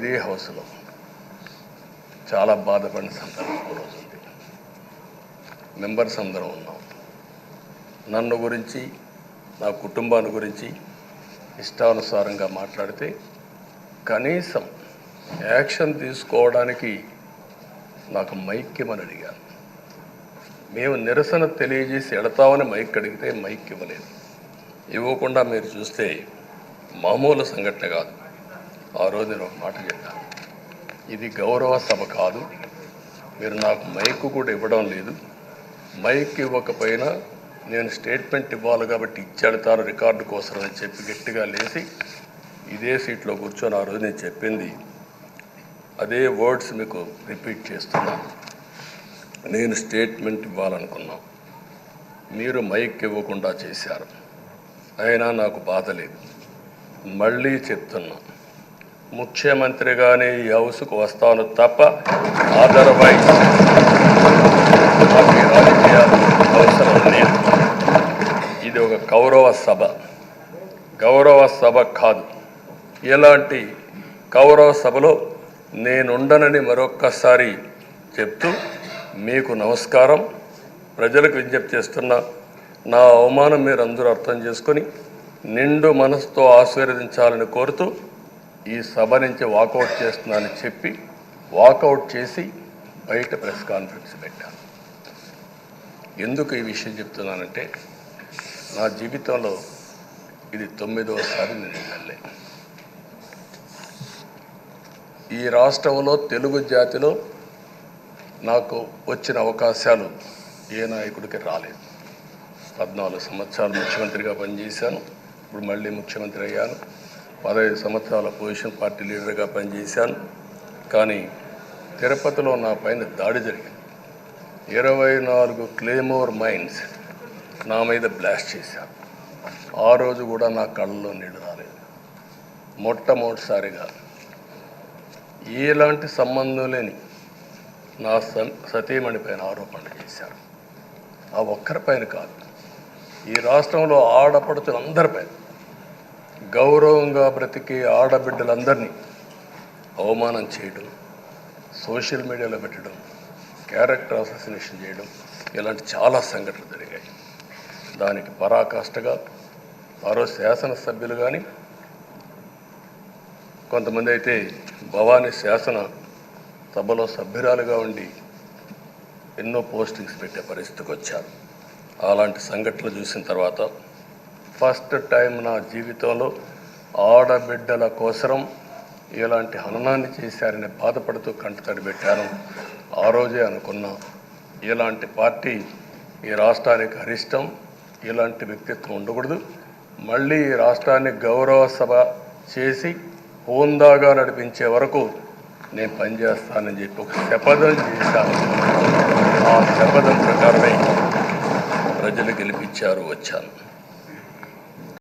ఇదే హౌస్లో చాలా బాధపడిన సందర్భం రోజు ఉంది. మెంబర్స్ అందరం ఉన్నాం. నన్ను గురించి నా కుటుంబాన్ని గురించి ఇష్టానుసారంగా మాట్లాడితే కనీసం యాక్షన్ తీసుకోవడానికి నాకు మైక్ ఇవ్వమని అడిగాను. మేము నిరసన తెలియజేసి ఎడతామని మైక్ అడిగితే మైక్ ఇవ్వలేదు. ఇవ్వకుండా మీరు చూస్తే మామూలు సంఘటన కాదు. ఆ రోజు నేను ఒక మాట చెప్పాను, ఇది గౌరవ సభ కాదు, మీరు నాకు మైక్ కూడా ఇవ్వడం లేదు, మైక్ ఇవ్వకపోయినా నేను స్టేట్మెంట్ ఇవ్వాలి కాబట్టి ఇచ్చేడతాను రికార్డు కోసం అని చెప్పి గట్టిగా లేచి ఇదే సీట్లో కూర్చొని ఆ రోజు నేను చెప్పింది అదే వర్డ్స్ మీకు రిపీట్ చేస్తున్నాను. నేను స్టేట్మెంట్ ఇవ్వాలనుకున్నాను, మీరు మైక్ ఇవ్వకుండా చేశారు. అయినా నాకు బాధ లేదు. మళ్ళీ చెప్తున్నా, ముఖ్యమంత్రిగానే ఈ హౌస్కు వస్తాను తప్ప అదర్వైజ్ నాకు రాజకీయాలు అవసరం లేదు. ఇది ఒక గౌరవ సభ కాదు. ఇలాంటి గౌరవ సభలో నేనుండనని మరొక్కసారి చెప్తూ మీకు నమస్కారం. ప్రజలకు విజ్ఞప్తి చేస్తున్నా, నా అవమానం మీరు అందరూ అర్థం చేసుకొని నిండు మనసుతో ఆశీర్వదించాలని కోరుతూ ఈ సభ నుంచి వాకౌట్ చేస్తున్నానని చెప్పి వాకౌట్ చేసి బయట ప్రెస్ కాన్ఫరెన్స్ పెట్టాను. ఎందుకు ఈ విషయం చెప్తున్నానంటే, నా జీవితంలో ఇది 9వసారి నేను ఎమ్మెల్యే. ఈ రాష్ట్రంలో తెలుగు జాతిలో నాకు వచ్చిన అవకాశాలు ఏ నాయకుడికి రాలేదు. 14 సంవత్సరాలు ముఖ్యమంత్రిగా పనిచేశాను. ఇప్పుడు మళ్ళీ ముఖ్యమంత్రి అయ్యాను. 15 సంవత్సరాల పొజిషన్ పార్టీ లీడర్గా పనిచేశాను. కానీ తిరుపతిలో నా పైన దాడి జరిగింది. 24 క్లేమోర్ మైన్స్ నా మీద బ్లాస్ట్ చేశారు. ఆ రోజు కూడా నా కళ్ళలో నీళ్ళు రాలేదు. మొట్టమొదటిసారిగా ఎలాంటి సంబంధం లేని నా సతీమణి పైన ఆరోపణలు చేశారు. ఆ ఒక్కరిపైన కాదు, ఈ రాష్ట్రంలో ఆడపడుతులందరిపైన, గౌరవంగా బ్రతికే ఆడబిడ్డలందరినీ అవమానం చేయడం, సోషల్ మీడియాలో పెట్టడం, క్యారెక్టర్ అసాసినేషన్ చేయడం, ఇలాంటి చాలా సంఘటనలు జరిగాయి. దానికి పరాకాష్ఠగా ఆ రోజు శాసనసభ్యులు కానీ, కొంతమంది అయితే భవానీ శాసన సభలో సభ్యురాలుగా ఉండి ఎన్నో పోస్టింగ్స్ పెట్టే పరిస్థితికి వచ్చారు. అలాంటి సంఘటనలు చూసిన తర్వాత ఫస్ట్ టైం నా జీవితంలో ఆడబిడ్డల కోసరం ఇలాంటి హననాన్ని చేశారని బాధపడుతూ కంటతడి పెట్టాను. ఆ రోజే అనుకున్నా, ఇలాంటి పార్టీ ఈ రాష్ట్రానికి అరిష్టం, ఇలాంటి వ్యక్తిత్వం ఉండకూడదు. మళ్ళీ ఈ రాష్ట్రాన్ని గౌరవ సభ చేసి హోందాగా నడిపించే వరకు నేను పనిచేస్తానని చెప్పి ఒక శపథం చేశాను. ఆ శపథం ప్రకారమే ప్రజలు గెలిపించారు, వచ్చాను.